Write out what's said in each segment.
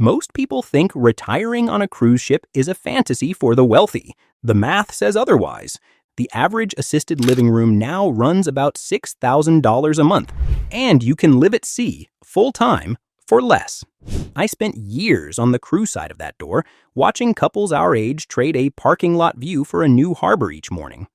Most people think retiring on a cruise ship is a fantasy for the wealthy. The math says otherwise. The average assisted living room now runs about $6,000 a month, and you can live at sea, full-time, for less. I spent years on the crew side of that door, watching couples our age trade a parking lot view for a new harbor each morning.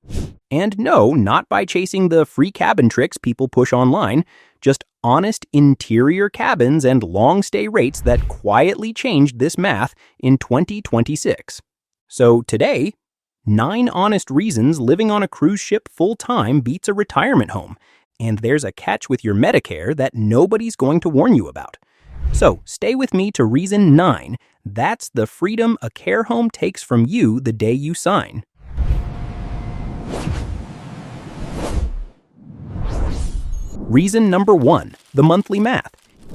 And no, not by chasing the free cabin tricks people push online, just honest interior cabins and long stay rates that quietly changed this math in 2026. So today, 9 honest reasons living on a cruise ship full-time beats a retirement home. And there's a catch with your Medicare that nobody's going to warn you about. So stay with me to reason 9. That's the freedom a care home takes from you the day you sign. Reason number 1, the monthly math.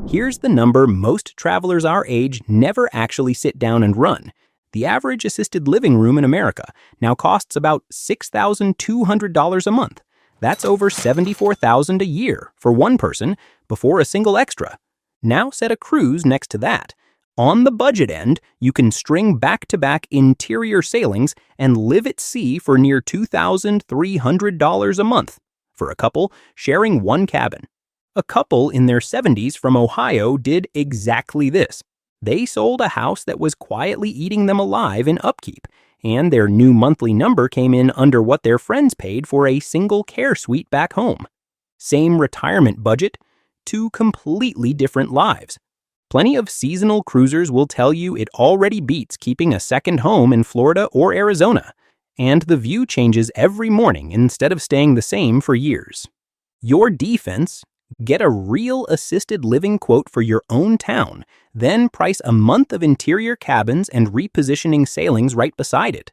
Here's the number most travelers our age never actually sit down and run. The average assisted living room in America now costs about $6,200 a month. That's over $74,000 a year for one person before a single extra. Now set a cruise next to that. On the budget end, you can string back-to-back interior sailings and live at sea for near $2,300 a month. For a couple sharing one cabin. A couple in their 70s from Ohio did exactly this. They sold a house that was quietly eating them alive in upkeep, and their new monthly number came in under what their friends paid for a single care suite back home. Same retirement budget, 2 completely different lives. Plenty of seasonal cruisers will tell you it already beats keeping a second home in Florida or Arizona. And the view changes every morning instead of staying the same for years. Your defense, get a real assisted living quote for your own town, then price a month of interior cabins and repositioning sailings right beside it.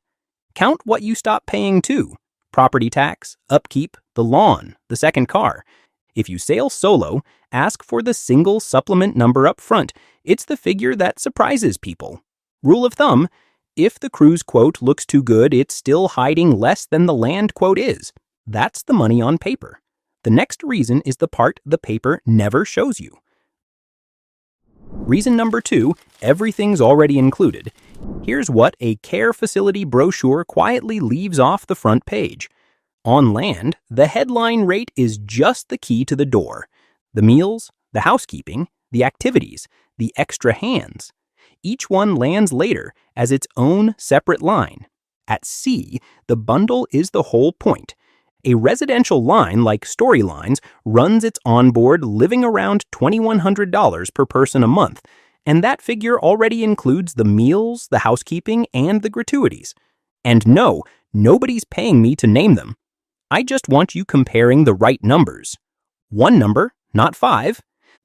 Count what you stop paying too. Property tax, upkeep, the lawn, the second car. If you sail solo, ask for the single supplement number up front. It's the figure that surprises people. Rule of thumb, if the cruise quote looks too good, it's still hiding less than the land quote is. That's the money on paper. The next reason is the part the paper never shows you. Reason number 2, everything's already included. Here's what a care facility brochure quietly leaves off the front page. On land, the headline rate is just the key to the door. The meals, the housekeeping, the activities, the extra hands. Each one lands later as its own separate line. At sea, the bundle is the whole point. A residential line like Storylines runs its onboard living around $2,100 per person a month, and that figure already includes the meals, the housekeeping, and the gratuities. And no, nobody's paying me to name them. I just want you comparing the right numbers. 1 number, not 5.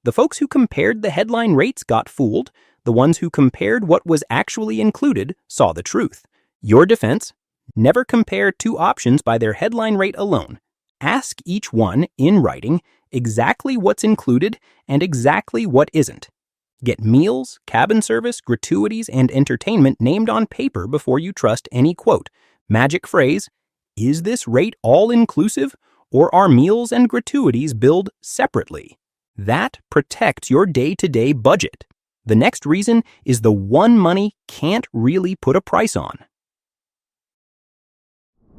The folks who compared the headline rates got fooled. The ones who compared what was actually included saw the truth. Your defense, never compare 2 options by their headline rate alone. Ask each one, in writing, exactly what's included and exactly what isn't. Get meals, cabin service, gratuities, and entertainment named on paper before you trust any quote. Magic phrase, is this rate all-inclusive, or are meals and gratuities billed separately? That protects your day-to-day budget. The next reason is the one money can't really put a price on.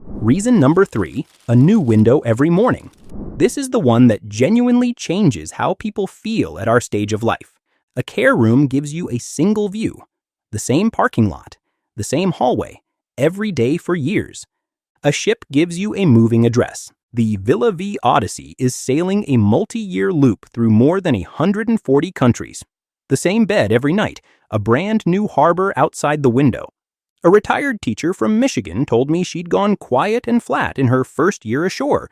Reason number 3, a new window every morning. This is the one that genuinely changes how people feel at our stage of life. A care room gives you a single view, the same parking lot, the same hallway, every day for years. A ship gives you a moving address. The Villa V Odyssey is sailing a multi-year loop through more than 140 countries. The same bed every night, a brand new harbor outside the window. A retired teacher from Michigan told me she'd gone quiet and flat in her first year ashore.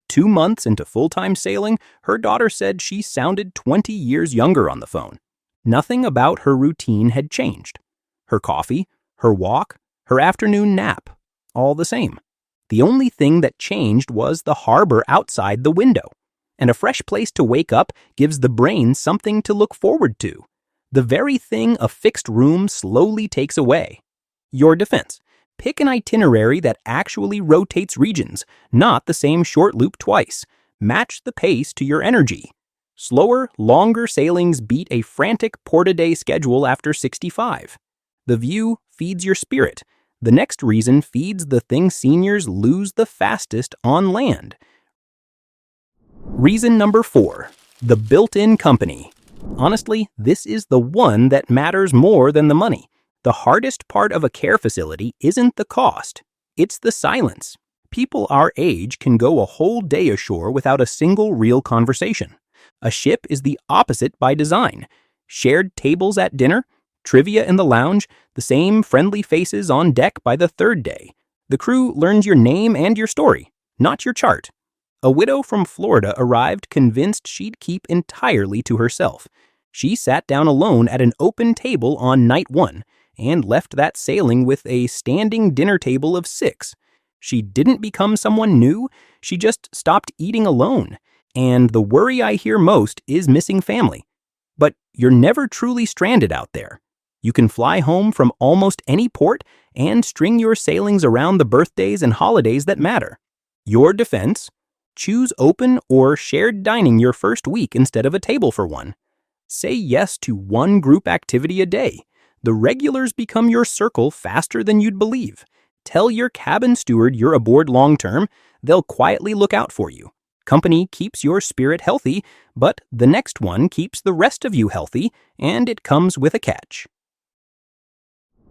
2 months into full-time sailing, her daughter said she sounded 20 years younger on the phone. Nothing about her routine had changed. Her coffee, her walk, her afternoon nap, all the same. The only thing that changed was the harbor outside the window. And a fresh place to wake up gives the brain something to look forward to. The very thing a fixed room slowly takes away. Your defense. Pick an itinerary that actually rotates regions, not the same short loop twice. Match the pace to your energy. Slower, longer sailings beat a frantic port-a-day schedule after 65. The view feeds your spirit. The next reason feeds the thing seniors lose the fastest on land. Reason number 4, the built-in company. Honestly, this is the one that matters more than the money. The hardest part of a care facility isn't the cost, it's the silence. People our age can go a whole day ashore without a single real conversation. A ship is the opposite by design. Shared tables at dinner, trivia in the lounge, the same friendly faces on deck by the third day. The crew learns your name and your story, not your chart. A widow from Florida arrived convinced she'd keep entirely to herself. She sat down alone at an open table on night 1 and left that sailing with a standing dinner table of 6. She didn't become someone new, she just stopped eating alone. And the worry I hear most is missing family. But you're never truly stranded out there. You can fly home from almost any port and string your sailings around the birthdays and holidays that matter. Your defense: choose open or shared dining your first week instead of a table for one. Say yes to one group activity a day. The regulars become your circle faster than you'd believe. Tell your cabin steward you're aboard long-term. They'll quietly look out for you. Company keeps your spirit healthy, but the next one keeps the rest of you healthy, and it comes with a catch.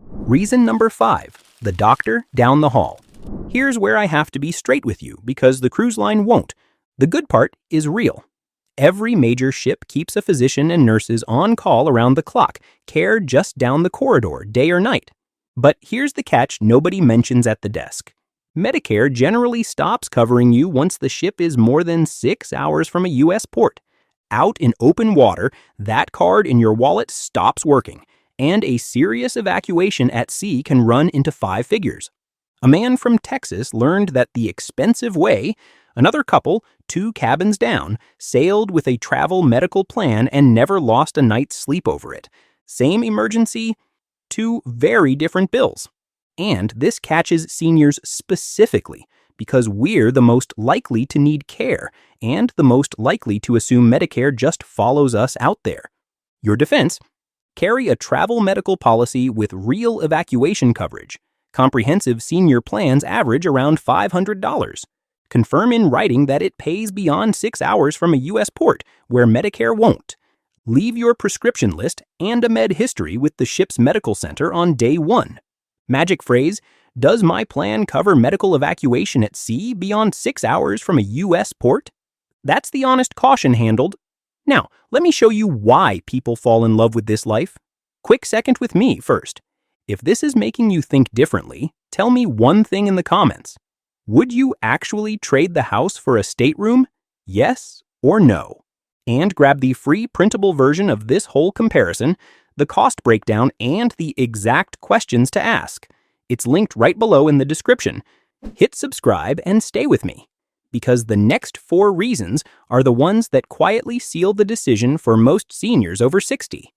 Reason number 5, the doctor down the hall. Here's where I have to be straight with you because the cruise line won't. The good part is real. Every major ship keeps a physician and nurses on call around the clock, care just down the corridor, day or night. But here's the catch nobody mentions at the desk. Medicare generally stops covering you once the ship is more than 6 hours from a U.S. port. Out in open water, that card in your wallet stops working, and a serious evacuation at sea can run into 5 figures. A man from Texas learned that the expensive way. Another couple, 2 cabins down, sailed with a travel medical plan and never lost a night's sleep over it. Same emergency, 2 very different bills. And this catches seniors specifically because we're the most likely to need care and the most likely to assume Medicare just follows us out there. Your defense: carry a travel medical policy with real evacuation coverage. Comprehensive senior plans average around $500. Confirm in writing that it pays beyond 6 hours from a U.S. port, where Medicare won't. Leave your prescription list and a med history with the ship's medical center on day 1. Magic phrase: does my plan cover medical evacuation at sea beyond 6 hours from a U.S. port? That's the honest caution handled. Now, let me show you why people fall in love with this life. Quick second with me first. If this is making you think differently, tell me one thing in the comments. Would you actually trade the house for a stateroom? Yes or no? And grab the free printable version of this whole comparison, the cost breakdown, and the exact questions to ask. It's linked right below in the description. Hit subscribe and stay with me, because the next 4 reasons are the ones that quietly seal the decision for most seniors over 60.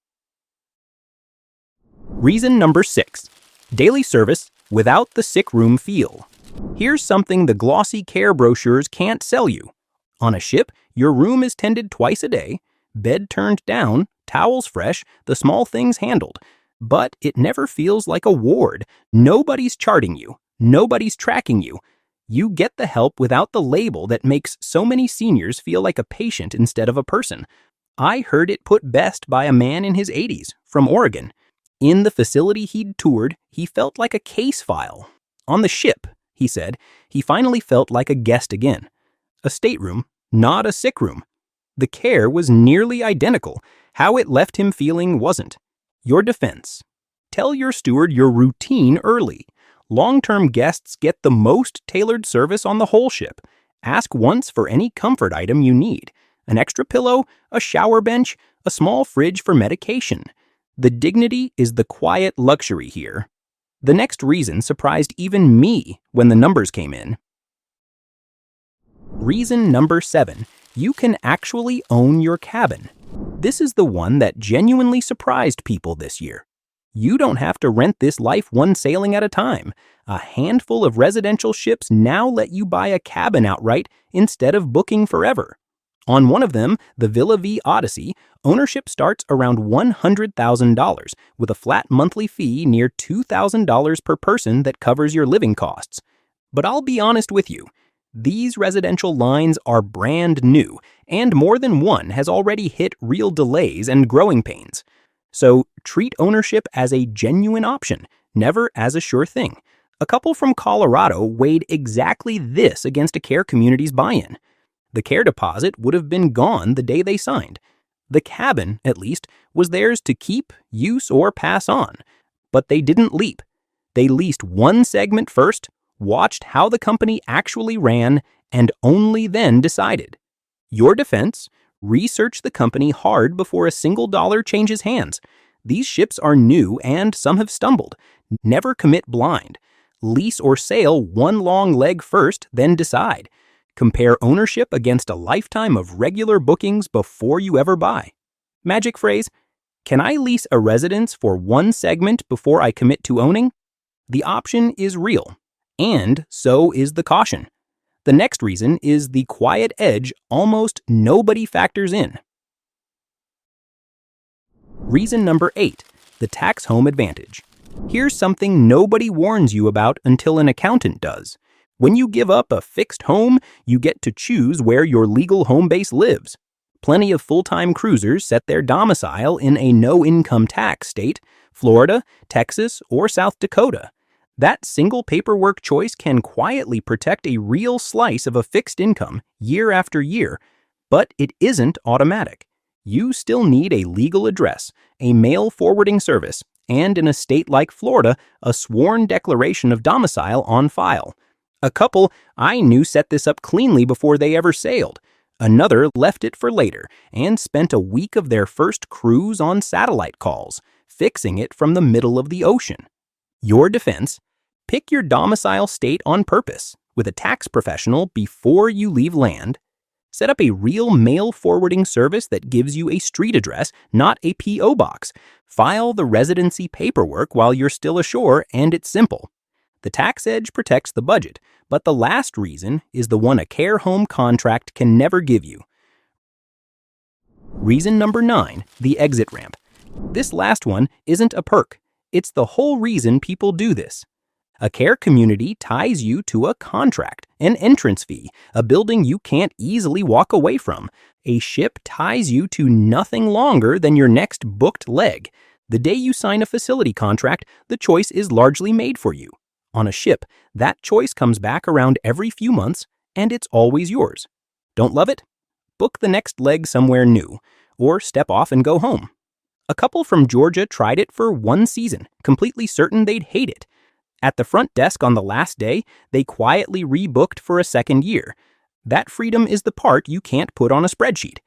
Reason number 6, daily service without the sick room feel. Here's something the glossy care brochures can't sell you. On a ship, your room is tended twice a day, bed turned down, towels fresh, the small things handled. But it never feels like a ward. Nobody's charting you. Nobody's tracking you. You get the help without the label that makes so many seniors feel like a patient instead of a person. I heard it put best by a man in his 80s from Oregon. In the facility he'd toured, he felt like a case file. On the ship, he said, he finally felt like a guest again. A stateroom, not a sick room. The care was nearly identical. How it left him feeling wasn't. Your defense: tell your steward your routine early. Long-term guests get the most tailored service on the whole ship. Ask once for any comfort item you need. An extra pillow, a shower bench, a small fridge for medication. The dignity is the quiet luxury here. The next reason surprised even me when the numbers came in. Reason number 7, you can actually own your cabin. This is the one that genuinely surprised people this year. You don't have to rent this life one sailing at a time. A handful of residential ships now let you buy a cabin outright instead of booking forever. On one of them, the Villa V Odyssey, ownership starts around $100,000 with a flat monthly fee near $2,000 per person that covers your living costs. But I'll be honest with you, these residential lines are brand new, and more than one has already hit real delays and growing pains. So treat ownership as a genuine option, never as a sure thing. A couple from Colorado weighed exactly this against a care community's buy-in. The care deposit would have been gone the day they signed. The cabin, at least, was theirs to keep, use, or pass on. But they didn't leap. They leased one segment first, watched how the company actually ran, and only then decided. Your defense? Research the company hard before a single dollar changes hands. These ships are new and some have stumbled. Never commit blind. Lease or sale one long leg first, then decide. Compare ownership against a lifetime of regular bookings before you ever buy. Magic phrase, can I lease a residence for one segment before I commit to owning? The option is real, and so is the caution. The next reason is the quiet edge almost nobody factors in. Reason number 8, the tax home advantage. Here's something nobody warns you about until an accountant does. When you give up a fixed home, you get to choose where your legal home base lives. Plenty of full-time cruisers set their domicile in a no-income tax state, Florida, Texas, or South Dakota. That single paperwork choice can quietly protect a real slice of a fixed income year after year, but it isn't automatic. You still need a legal address, a mail forwarding service, and in a state like Florida, a sworn declaration of domicile on file. A couple I knew set this up cleanly before they ever sailed. Another left it for later and spent a week of their first cruise on satellite calls, fixing it from the middle of the ocean. Your defense? Pick your domicile state on purpose with a tax professional before you leave land. Set up a real mail forwarding service that gives you a street address, not a P.O. box. File the residency paperwork while you're still ashore, and it's simple. The tax edge protects the budget, but the last reason is the one a care home contract can never give you. Reason number 9, the exit ramp. This last one isn't a perk. It's the whole reason people do this. A care community ties you to a contract, an entrance fee, a building you can't easily walk away from. A ship ties you to nothing longer than your next booked leg. The day you sign a facility contract, the choice is largely made for you. On a ship, that choice comes back around every few months, and it's always yours. Don't love it? Book the next leg somewhere new, or step off and go home. A couple from Georgia tried it for one season, completely certain they'd hate it. At the front desk on the last day, they quietly rebooked for a second year. That freedom is the part you can't put on a spreadsheet.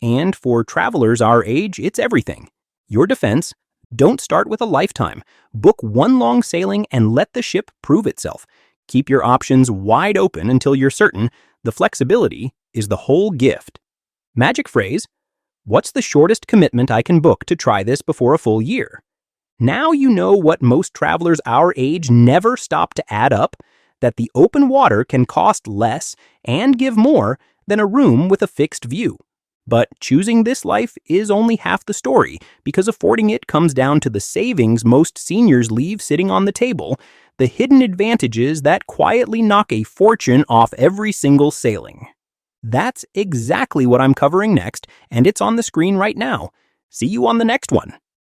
And for travelers our age, it's everything. Your defense? Don't start with a lifetime. Book one long sailing and let the ship prove itself. Keep your options wide open until you're certain. The flexibility is the whole gift. Magic phrase, what's the shortest commitment I can book to try this before a full year? Now you know what most travelers our age never stop to add up, that the open water can cost less and give more than a room with a fixed view. But choosing this life is only half the story, because affording it comes down to the savings most seniors leave sitting on the table, the hidden advantages that quietly knock a fortune off every single sailing. That's exactly what I'm covering next, and it's on the screen right now. See you on the next one.